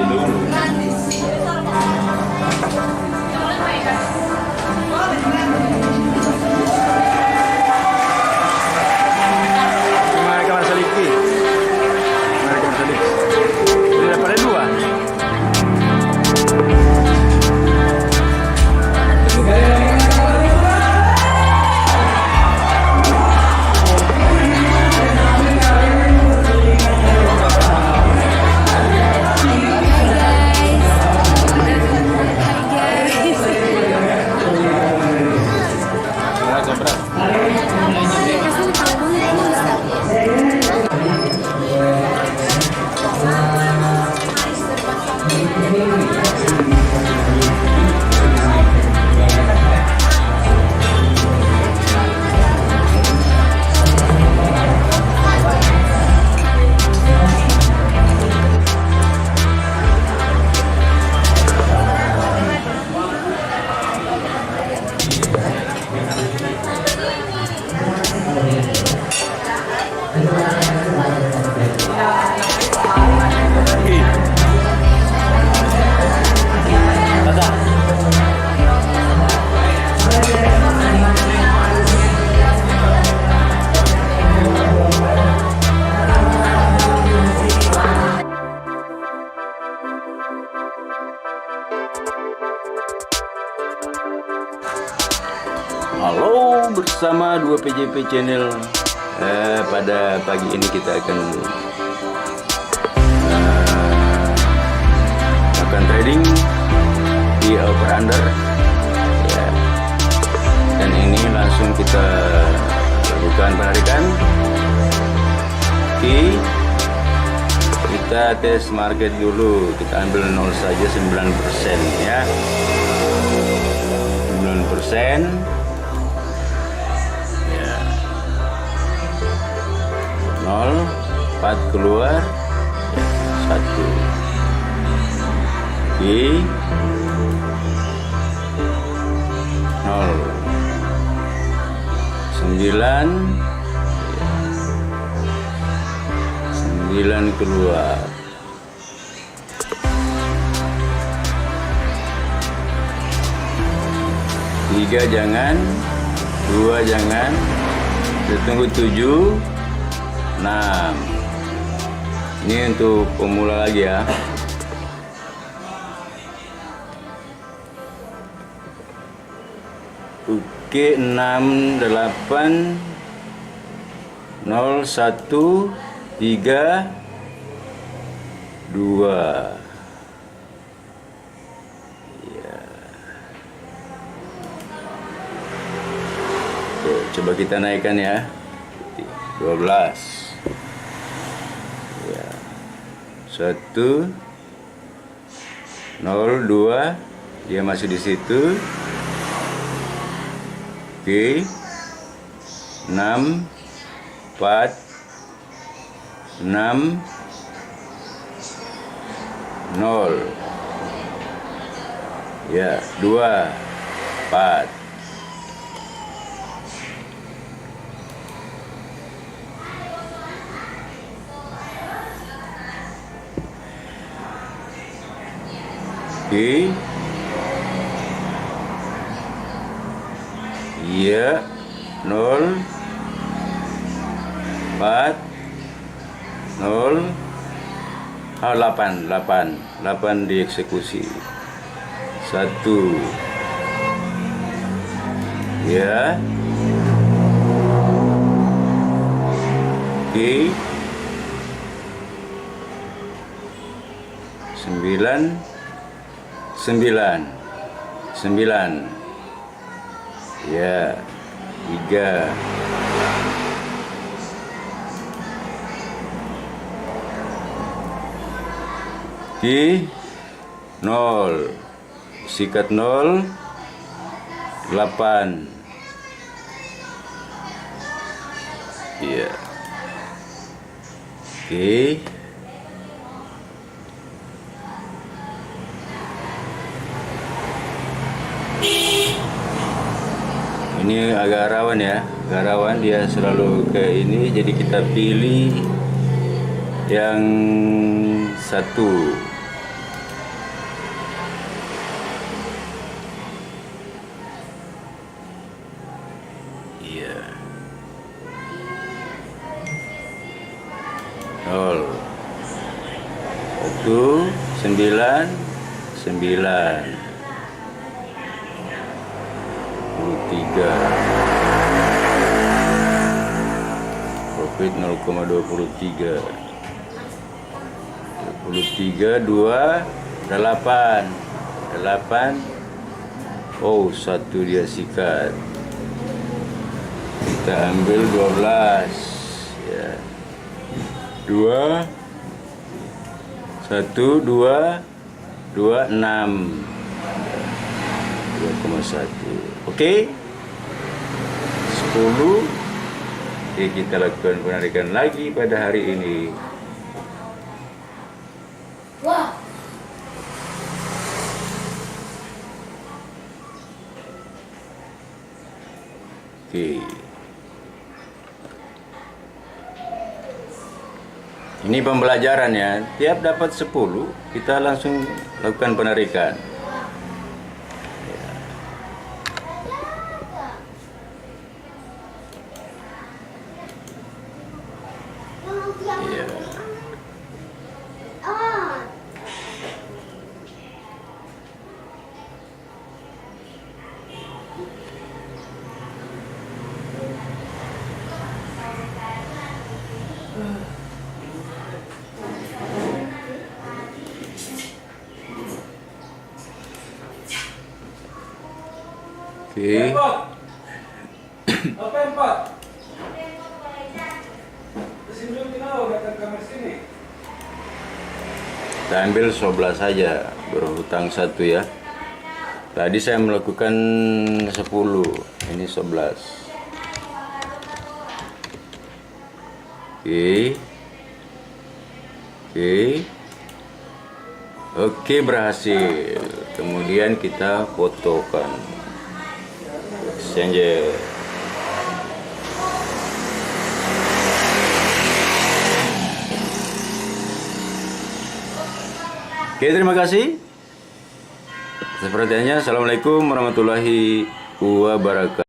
dulu. Gimana kawan Saliki? Gimana kawan Saliki? Sudah pada dua. Halo, bersama 2PJP Channel. Pada pagi ini kita akan akan trading di over under ya. Dan ini langsung kita lakukan penarikan. Oke, kita tes market dulu, kita ambil 0 saja 9% ya, 9%. 4 keluar 1. Oke, 0 9 keluar 3 jangan, 2 jangan, kita tunggu 7 6. Ini untuk pemula lagi ya. Oke, 6 8 0 1 3 2 ya. Oke, coba kita naikkan ya. 12 ya. 1 0 2, dia masih di situ. Oke, 6 4 6 0 ya, 2 4. Oke, iya, 0 4 0 8 dieksekusi. 1 ya. Oke, 9 ya, 3 Oke, 0 sikat 0 8 ya. Oke, ini agak rawan ya, agak rawan, dia selalu ke ini, jadi kita pilih yang 1 Profit 0,23. 23 2 8. Oh, satu dia sikat. Kita ambil 12 ya. 2 1 2 2 6 2,1. Oke. 10. Oke, kita lakukan penarikan lagi pada hari ini. Wah. Oke. Ini pembelajaran ya. Tiap dapat 10, kita langsung lakukan penarikan. Ya. Oke. Apa empat? Kesini datang ke sini. Kita ambil 11 saja, berhutang 1 ya. Tadi saya melakukan 10, ini 11. Oke. Oke, berhasil. Kemudian kita fotokan exchange. Oke, terima kasih atas perhatiannya. Assalamualaikum warahmatullahi wabarakatuh.